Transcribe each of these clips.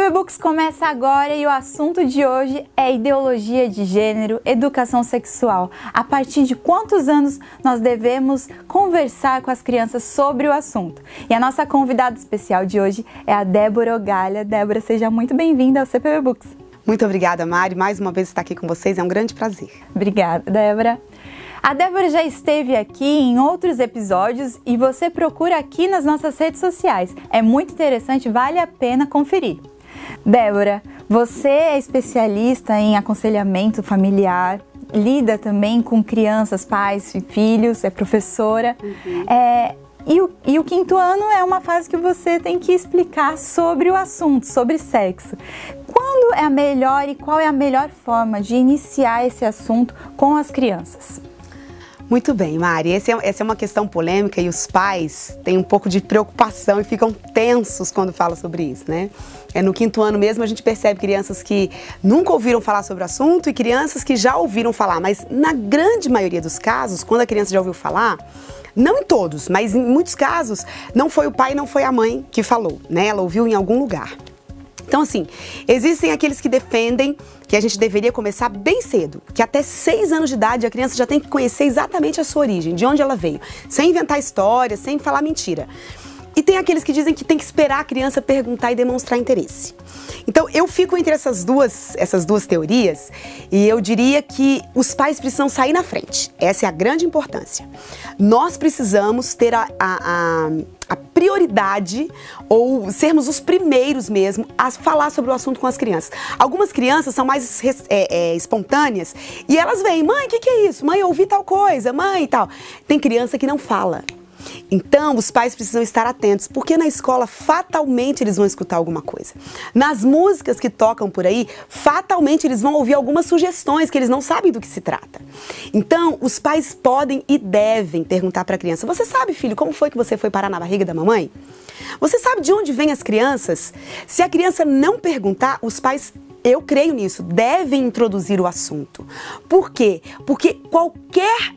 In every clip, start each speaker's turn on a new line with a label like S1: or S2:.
S1: CPB Books começa agora e o assunto de hoje é ideologia de gênero, educação sexual. A partir de quantos anos nós devemos conversar com as crianças sobre o assunto? E a nossa convidada especial de hoje é a Débora Ogalha. Débora, seja muito bem-vinda ao CPB Books.
S2: Muito obrigada, Mari. Mais uma vez estar aqui com vocês é um grande prazer.
S1: Obrigada, Débora. A Débora já esteve aqui em outros episódios e você procura aqui nas nossas redes sociais. É muito interessante, vale a pena conferir. Débora, você é especialista em aconselhamento familiar, lida também com crianças, pais e filhos, é professora. E o quinto ano é uma fase que você tem que explicar sobre o assunto, sobre sexo. Quando é a melhor e qual é a melhor forma de iniciar esse assunto com as crianças?
S2: Muito bem, Mari. Essa é uma questão polêmica e os pais têm um pouco de preocupação e ficam tensos quando falam sobre isso, né? No quinto ano mesmo a gente percebe crianças que nunca ouviram falar sobre o assunto e crianças que já ouviram falar, mas na grande maioria dos casos, quando a criança já ouviu falar, não em todos, mas em muitos casos, não foi o pai, não foi a mãe que falou, né? Ela ouviu em algum lugar. Então, assim, existem aqueles que defendem que a gente deveria começar bem cedo, que até 6 anos de idade a criança já tem que conhecer exatamente a sua origem, de onde ela veio, sem inventar história, sem falar mentira. E tem aqueles que dizem que tem que esperar a criança perguntar e demonstrar interesse. Então, eu fico entre essas duas teorias e eu diria que os pais precisam sair na frente. Essa é a grande importância. Nós precisamos ter a prioridade ou sermos os primeiros mesmo a falar sobre o assunto com as crianças. Algumas crianças são mais espontâneas e elas vêm, mãe, o que é isso? Mãe, eu ouvi tal coisa, mãe e tal. Tem criança que não fala. Então, os pais precisam estar atentos, porque na escola, fatalmente, eles vão escutar alguma coisa. Nas músicas que tocam por aí, fatalmente, eles vão ouvir algumas sugestões que eles não sabem do que se trata. Então, os pais podem e devem perguntar para a criança, você sabe, filho, como foi que você foi parar na barriga da mamãe? Você sabe de onde vêm as crianças? Se a criança não perguntar, os pais, eu creio nisso, devem introduzir o assunto. Por quê? Porque qualquer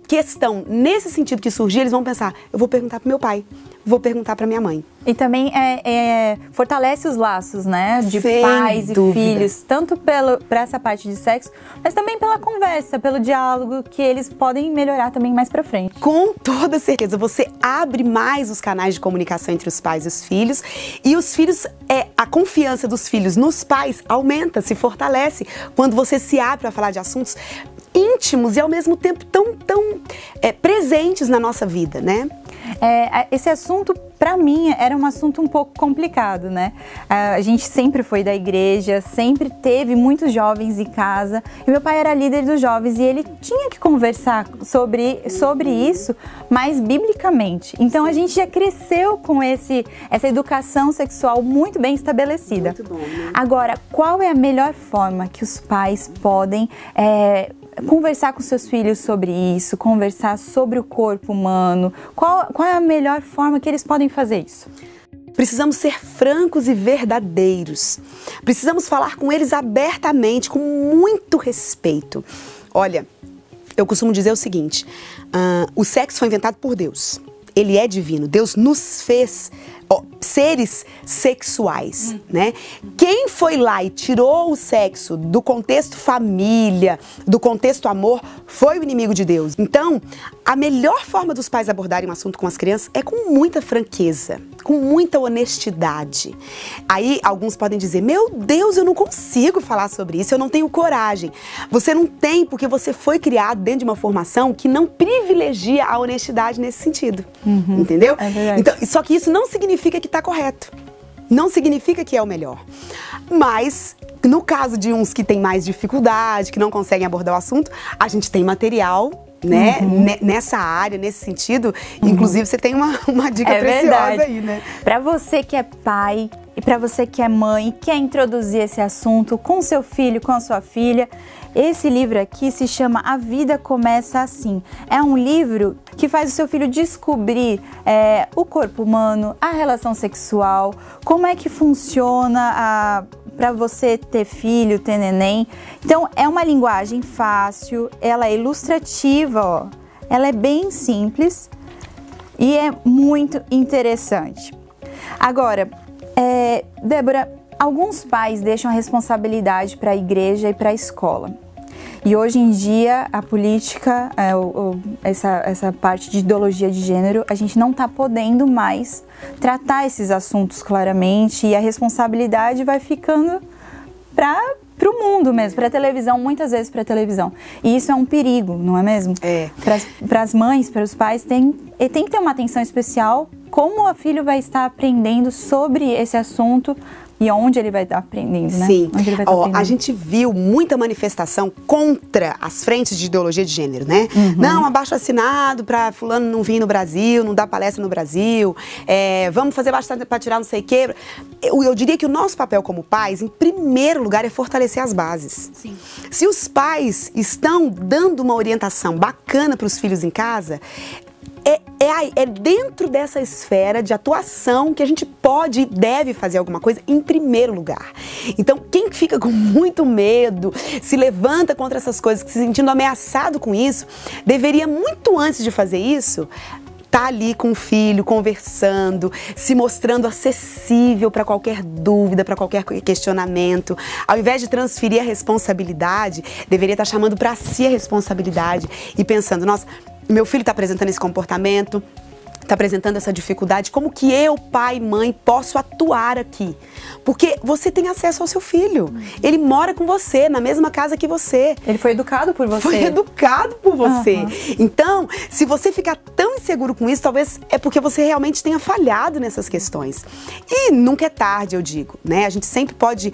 S2: questão nesse sentido que surgir, eles vão pensar, eu vou perguntar pro meu pai, vou perguntar pra minha mãe.
S1: E também fortalece os laços, né, de
S2: Sem
S1: pais
S2: dúvida.
S1: e filhos, tanto pra essa parte de sexo, mas também pela conversa, pelo diálogo, que eles podem melhorar também mais pra frente.
S2: Com toda certeza, você abre mais os canais de comunicação entre os pais e os filhos, e os filhos, a confiança dos filhos nos pais aumenta, se fortalece, quando você se abre para falar de assuntos íntimos e ao mesmo tempo tão presentes na nossa vida, né?
S1: Esse assunto, para mim, era um assunto um pouco complicado, né? A gente sempre foi da igreja, sempre teve muitos jovens em casa. E meu pai era líder dos jovens e ele tinha que conversar sobre isso, mas biblicamente. Então a gente já cresceu com essa educação sexual muito bem estabelecida.
S2: Muito bom, né?
S1: Agora, qual é a melhor forma que os pais podem conversar com seus filhos sobre isso, conversar sobre o corpo humano? Qual é a melhor forma que eles podem fazer isso?
S2: Precisamos ser francos e verdadeiros. Precisamos falar com eles abertamente, com muito respeito. Olha, eu costumo dizer o seguinte, o sexo foi inventado por Deus. Ele é divino. Deus nos fez seres sexuais, né? Quem foi lá e tirou o sexo do contexto família, do contexto amor, foi o inimigo de Deus. Então, a melhor forma dos pais abordarem um assunto com as crianças é com muita franqueza, com muita honestidade. Aí, alguns podem dizer, meu Deus, eu não consigo falar sobre isso, eu não tenho coragem. Você não tem porque você foi criado dentro de uma formação que não privilegia a honestidade nesse sentido. Entendeu?
S1: É verdade.
S2: Então, só que isso não significa que está correto. Não significa que é o melhor. Mas, no caso de uns que têm mais dificuldade, que não conseguem abordar o assunto, a gente tem material, né? Nessa área, nesse sentido. Inclusive, você tem uma dica preciosa aí, né?
S1: Para você que é pai e para você que é mãe e quer introduzir esse assunto com seu filho, com a sua filha, esse livro aqui se chama A Vida Começa Assim. É um livro que faz o seu filho descobrir o corpo humano, a relação sexual, como é que funciona para você ter filho, ter neném. Então, é uma linguagem fácil, ela é ilustrativa, ó. Ela é bem simples e é muito interessante. Agora, Débora, Alguns pais deixam a responsabilidade para a igreja e para a escola. E hoje em dia, a política, essa parte de ideologia de gênero, a gente não está podendo mais tratar esses assuntos claramente e a responsabilidade vai ficando para o mundo mesmo, para a televisão, muitas vezes para a televisão. E isso é um perigo, não é mesmo? Para as mães, para os pais, tem que ter uma atenção especial como o filho vai estar aprendendo sobre esse assunto e onde ele vai estar aprendendo, né?
S2: Sim.
S1: Onde ele vai estar aprendendo.
S2: A gente viu muita manifestação contra as frentes de ideologia de gênero, né? Não, abaixo-assinado para fulano não vir no Brasil, não dar palestra no Brasil, vamos fazer bastante para tirar não sei o quê. Eu diria que o nosso papel como pais, em primeiro lugar, é fortalecer as bases.
S1: Sim.
S2: Se os pais estão dando uma orientação bacana para os filhos em casa, é dentro dessa esfera de atuação que a gente pode e deve fazer alguma coisa em primeiro lugar. Então, quem fica com muito medo, se levanta contra essas coisas, se sentindo ameaçado com isso, deveria muito antes de fazer isso, tá ali com o filho, conversando, se mostrando acessível para qualquer dúvida, para qualquer questionamento. Ao invés de transferir a responsabilidade, deveria estar chamando para si a responsabilidade e pensando, nossa, meu filho está apresentando esse comportamento, está apresentando essa dificuldade, como que eu, pai e mãe, posso atuar aqui? Porque você tem acesso ao seu filho, ele mora com você, na mesma casa que você.
S1: Ele foi educado por você.
S2: Foi educado por você. Então, se você ficar tão inseguro com isso, talvez é porque você realmente tenha falhado nessas questões. E nunca é tarde, eu digo, né? A gente sempre pode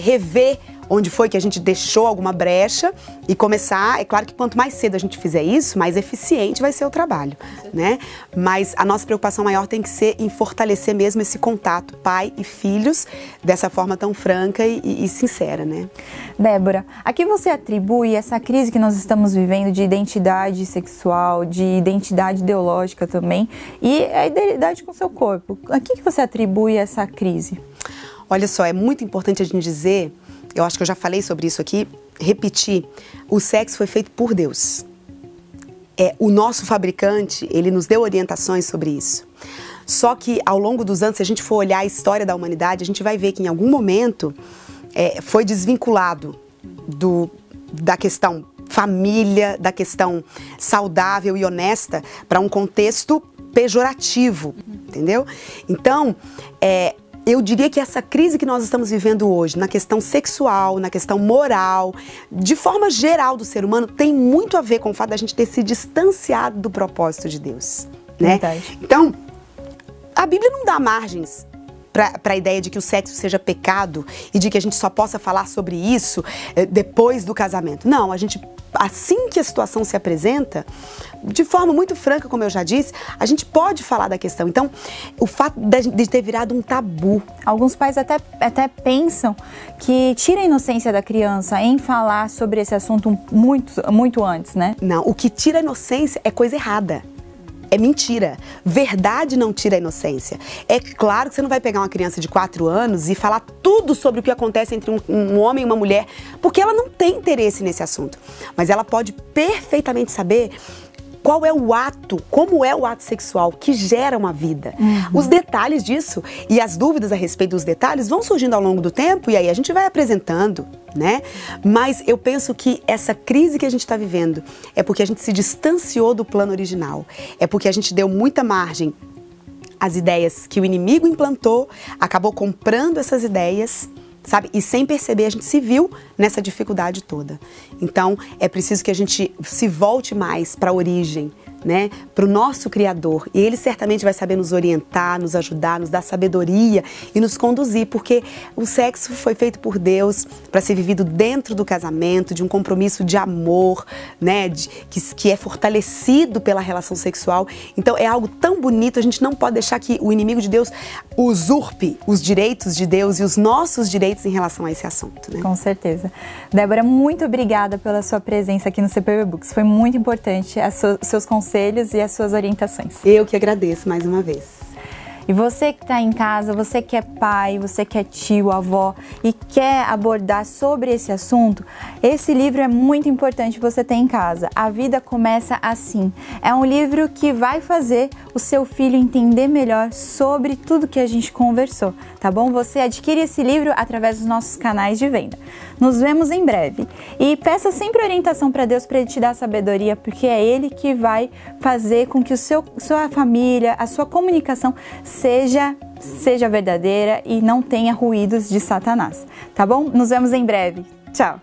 S2: rever onde foi que a gente deixou alguma brecha e começar. É claro que quanto mais cedo a gente fizer isso, mais eficiente vai ser o trabalho, né? Mas a nossa preocupação maior tem que ser em fortalecer mesmo esse contato pai e filhos dessa forma tão franca e sincera, né?
S1: Débora, a que você atribui essa crise que nós estamos vivendo de identidade sexual, de identidade ideológica também e a identidade com o seu corpo? A que você atribui essa crise?
S2: Olha só, é muito importante a gente dizer, eu acho que eu já falei sobre isso aqui, repetir, o sexo foi feito por Deus. O nosso fabricante, ele nos deu orientações sobre isso. Só que ao longo dos anos, se a gente for olhar a história da humanidade, a gente vai ver que em algum momento foi desvinculado da questão família, da questão saudável e honesta para um contexto pejorativo, entendeu? Então, eu diria que essa crise que nós estamos vivendo hoje, na questão sexual, na questão moral, de forma geral do ser humano, tem muito a ver com o fato da gente ter se distanciado do propósito de Deus, né?
S1: Verdade.
S2: Então, a Bíblia não dá margens para a ideia de que o sexo seja pecado e de que a gente só possa falar sobre isso depois do casamento. Não, a gente, assim que a situação se apresenta, de forma muito franca, como eu já disse, a gente pode falar da questão. Então, o fato de ter virado um tabu.
S1: Alguns pais até pensam que tira a inocência da criança em falar sobre esse assunto muito antes, né?
S2: Não, o que tira a inocência é coisa errada. É mentira. Verdade não tira a inocência. É claro que você não vai pegar uma criança de 4 anos e falar tudo sobre o que acontece entre um homem e uma mulher, porque ela não tem interesse nesse assunto. Mas ela pode perfeitamente saber qual é o ato, como é o ato sexual que gera uma vida. Os detalhes disso e as dúvidas a respeito dos detalhes vão surgindo ao longo do tempo e aí a gente vai apresentando, né? Mas eu penso que essa crise que a gente está vivendo é porque a gente se distanciou do plano original. É porque a gente deu muita margem às ideias que o inimigo implantou, acabou comprando essas ideias, sabe? E sem perceber, a gente se viu nessa dificuldade toda. Então, é preciso que a gente se volte mais para a origem, né? Para o nosso Criador. E Ele certamente vai saber nos orientar, nos ajudar, nos dar sabedoria e nos conduzir, porque o sexo foi feito por Deus para ser vivido dentro do casamento, de um compromisso de amor, né? Que é fortalecido pela relação sexual. Então, é algo tão bonito, a gente não pode deixar que o inimigo de Deus usurpe os direitos de Deus e os nossos direitos em relação a esse assunto, né?
S1: Com certeza. Débora, muito obrigada pela sua presença aqui no CPB Books. Foi muito importante seus conselhos e as suas orientações.
S2: Eu que agradeço mais uma vez.
S1: E você que está em casa, você que é pai, você que é tio, avó e quer abordar sobre esse assunto, esse livro é muito importante você ter em casa. A Vida Começa Assim. É um livro que vai fazer o seu filho entender melhor sobre tudo que a gente conversou, tá bom? Você adquire esse livro através dos nossos canais de venda. Nos vemos em breve. E peça sempre orientação para Deus para Ele te dar sabedoria, porque é Ele que vai fazer com que sua família, a sua comunicação seja verdadeira e não tenha ruídos de Satanás, tá bom? Nos vemos em breve. Tchau!